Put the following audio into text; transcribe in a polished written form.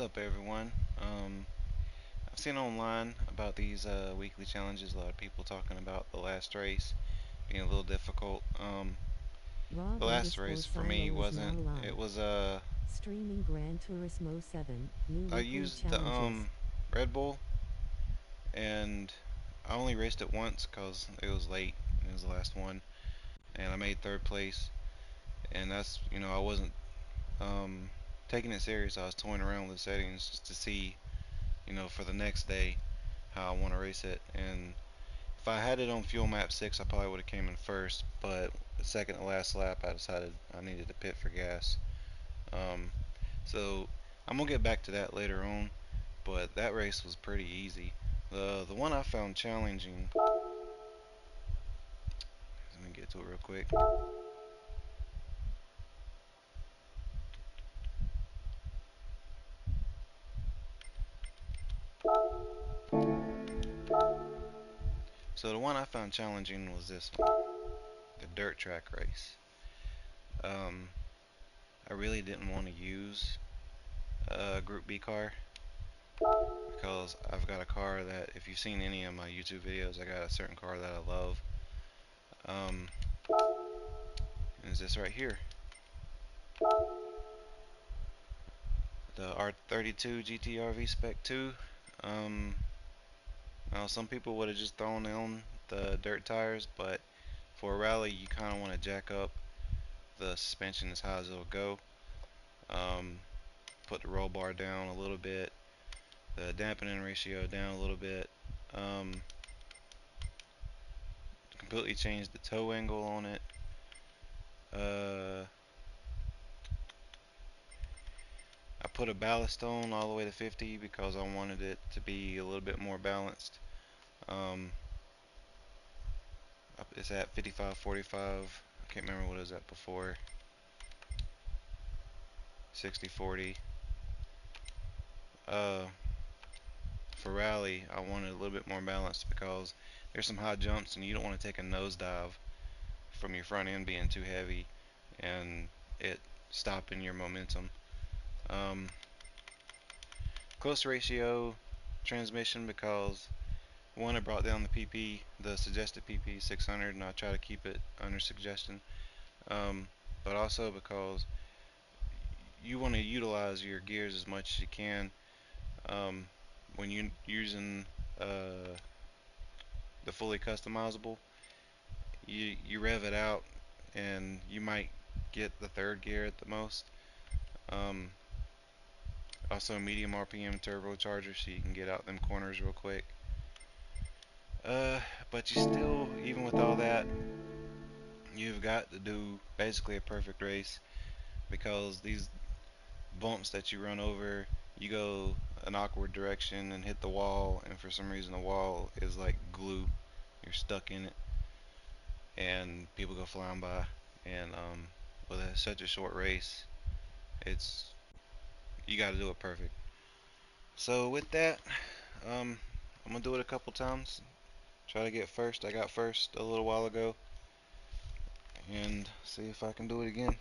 What's up, everyone? I've seen online about these weekly challenges. A lot of people talking about the last race being a little difficult. Rob The last underscore race for me Silo is now wasn't. It live. was Streaming Gran Turismo 7, new I weekly used the challenges. Red Bull, and I only raced it once because it was late. It was the last one, and I made third place. And that's I wasn't um taking it serious. I was toying around with the settings just to see for the next day how I want to race it. And if I had it on fuel map 6, I probably would have came in first, but the second to last lap, I decided I needed to pit for gas. Um, so I'm gonna get back to that later on, but that race was pretty easy. The one I found challenging. Let me get to it real quick. So the one I found challenging was this one, the dirt track race. Um, I really didn't want to use a Group B car because I've got a car that, if you've seen any of my YouTube videos, I got a certain car that I love. Um, is this right here, the R32 GTRV Spec 2. Um, now some people would have just thrown on the dirt tires, but for a rally, you kind of want to jack up the suspension as high as it'll go. Um, put the roll bar down a little bit, the dampening ratio down a little bit. Um, completely changed the toe angle on it. Uh, I put a ballast on all the way to 50 because I wanted it to be a little bit more balanced. Um, it's at 55, 45. I can't remember what it was at before. 60, 40. Uh, for rally, I wanted a little bit more balanced because there's some high jumps and you don't want to take a nosedive from your front end being too heavy and it stopping your momentum. Um, close ratio transmission because one, it brought down the PP, the suggested PP 600, and I try to keep it under suggestion. Um, but also because you want to utilize your gears as much as you can. Um, when you're using the fully customizable, you rev it out, and you might get the third gear at the most. Um, also, medium RPM turbocharger, so you can get out them corners real quick. Uh, but you still, even with all that, you've got to do basically a perfect race because these bumps that you run over, you go an awkward direction and hit the wall, and for some reason the wall is like glue. You're stuck in it, and people go flying by. And with such a short race, it's you got to do it perfect. So with that, I'm gonna do it a couple times. Try to get first. I got first a little while ago, and see if I can do it again.